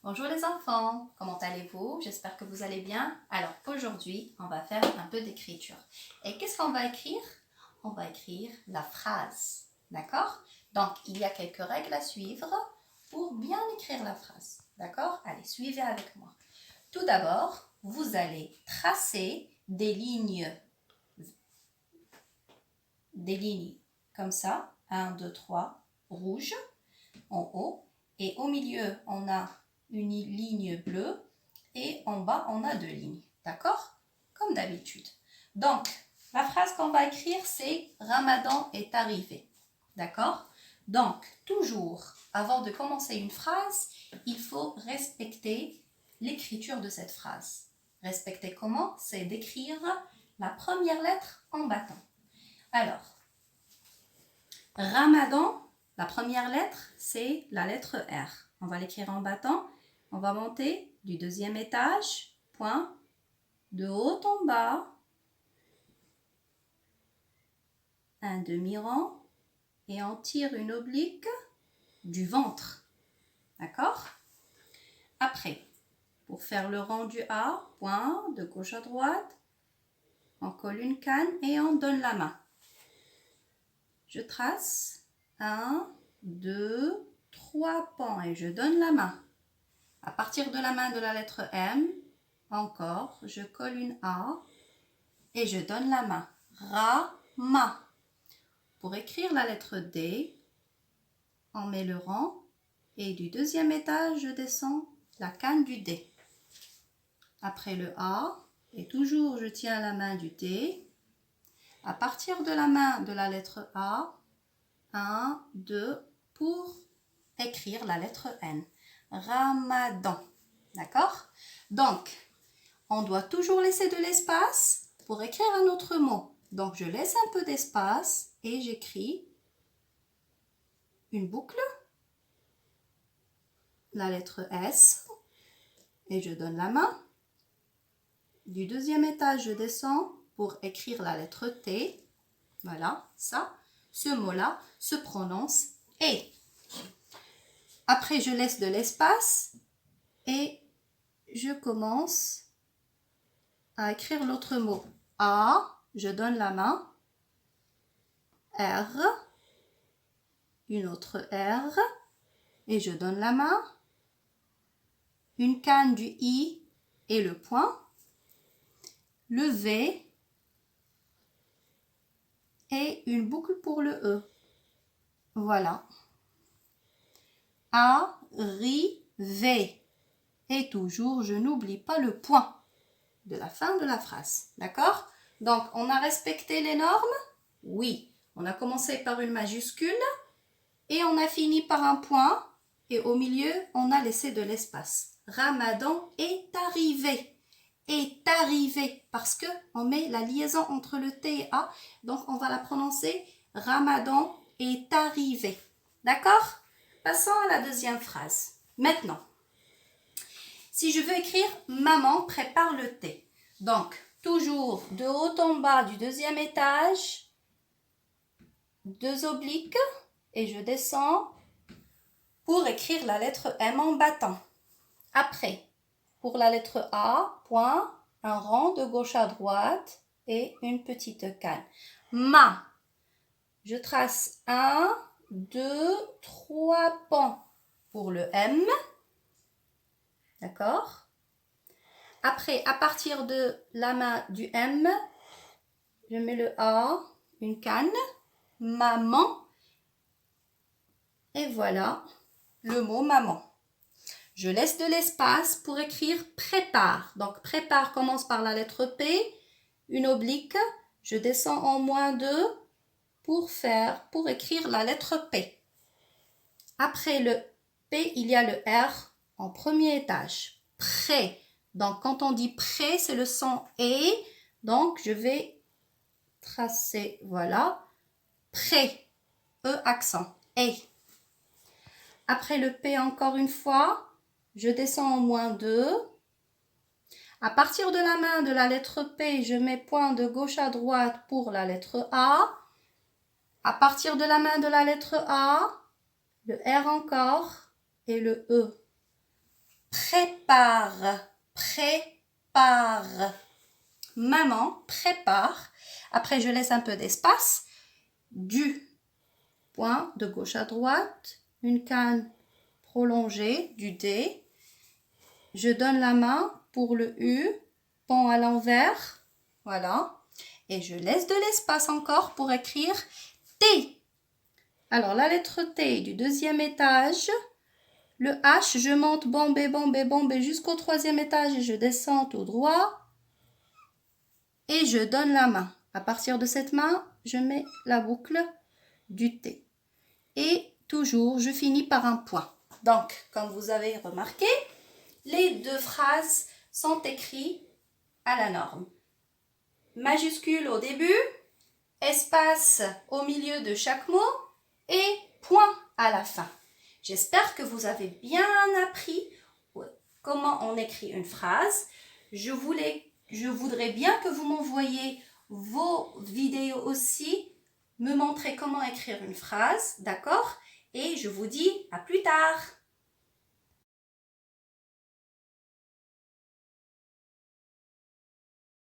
Bonjour les enfants, comment allez-vous? J'espère que vous allez bien. Alors aujourd'hui, on va faire un peu d'écriture. Et qu'est-ce qu'on va écrire? On va écrire la phrase, d'accord? Donc il y a quelques règles à suivre pour bien écrire la phrase, d'accord? Allez, suivez avec moi. Tout d'abord, vous allez tracer des lignes comme ça, 1, 2, 3, rouges en haut. Et au milieu, on a une ligne bleue et en bas, on a deux lignes. D'accord? Comme d'habitude. Donc, la phrase qu'on va écrire, c'est Ramadan est arrivé. D'accord? Donc, toujours, avant de commencer une phrase, il faut respecter l'écriture de cette phrase. Respecter comment? C'est d'écrire la première lettre en battant. Alors, Ramadan, la première lettre, c'est la lettre R. On va l'écrire en battant. On va monter du deuxième étage, point, de haut en bas, un demi-rang, et on tire une oblique du ventre. D'accord? Après, pour faire le rang du A, point, de gauche à droite, on colle une canne et on donne la main. Je trace 1, 2, 3 pans et je donne la main. À partir de la main de la lettre M, encore, je colle une A et je donne la main. Ra-ma. Pour écrire la lettre D, on met le rang et du deuxième étage, je descends la canne du D. Après le A, et toujours je tiens la main du D. À partir de la main de la lettre A, 1, 2, pour écrire la lettre N. Ramadan. D'accord? Donc, on doit toujours laisser de l'espace pour écrire un autre mot. Donc, je laisse un peu d'espace et j'écris une boucle, la lettre S, et je donne la main. Du deuxième étage, je descends pour écrire la lettre T. Voilà, ça. Ce mot-là se prononce et. Après, je laisse de l'espace et je commence à écrire l'autre mot. A, je donne la main. R, une autre R, et je donne la main. Une canne du I et le point. Le V et une boucle pour le E. Voilà. Arrivé. Et toujours, je n'oublie pas le point de la fin de la phrase. D'accord? Donc, on a respecté les normes? Oui. On a commencé par une majuscule et on a fini par un point. Et au milieu, on a laissé de l'espace. Ramadan est arrivé. Est arrivé parce que on met la liaison entre le T et A. Donc, on va la prononcer Ramadan est arrivé. D'accord? Passons à la deuxième phrase. Maintenant, si je veux écrire maman prépare le thé. Donc, toujours de haut en bas du deuxième étage, deux obliques et je descends pour écrire la lettre M en battant. Après, pour la lettre A, point, un rang de gauche à droite et une petite canne. Ma. Je trace 1, 2, 3 pans pour le M. D'accord? Après, à partir de la main du M, je mets le A, une canne, maman. Et voilà le mot maman. Je laisse de l'espace pour écrire prépare. Donc, prépare commence par la lettre P, une oblique. Je descends en -2 pour écrire la lettre P. Après le P, il y a le R en premier étage. Prêt. Donc, quand on dit prêt, c'est le son et. Donc, je vais tracer, voilà, prêt. E accent. Et. Après le P, encore une fois, je descends en -2. À partir de la main de la lettre P, je mets point de gauche à droite pour la lettre A. À partir de la main de la lettre A, le R encore et le E. prépare, prépare. Maman prépare. Après, je laisse un peu d'espace. Du point de gauche à droite, une canne prolongée, du D. Je donne la main pour le U, pont à l'envers. Voilà. Et je laisse de l'espace encore pour écrire T. Alors, la lettre T du deuxième étage. Le H, je monte bombé, bombé, bombé jusqu'au troisième étage et je descends tout droit. Et je donne la main. À partir de cette main, je mets la boucle du T. Et toujours, je finis par un point. Donc, comme vous avez remarqué, les deux phrases sont écrites à la norme. Majuscule au début, espace au milieu de chaque mot et point à la fin. J'espère que vous avez bien appris comment on écrit une phrase. Je voudrais bien que vous m'envoyiez vos vidéos aussi, me montrer comment écrire une phrase, d'accord? Et je vous dis à plus tard.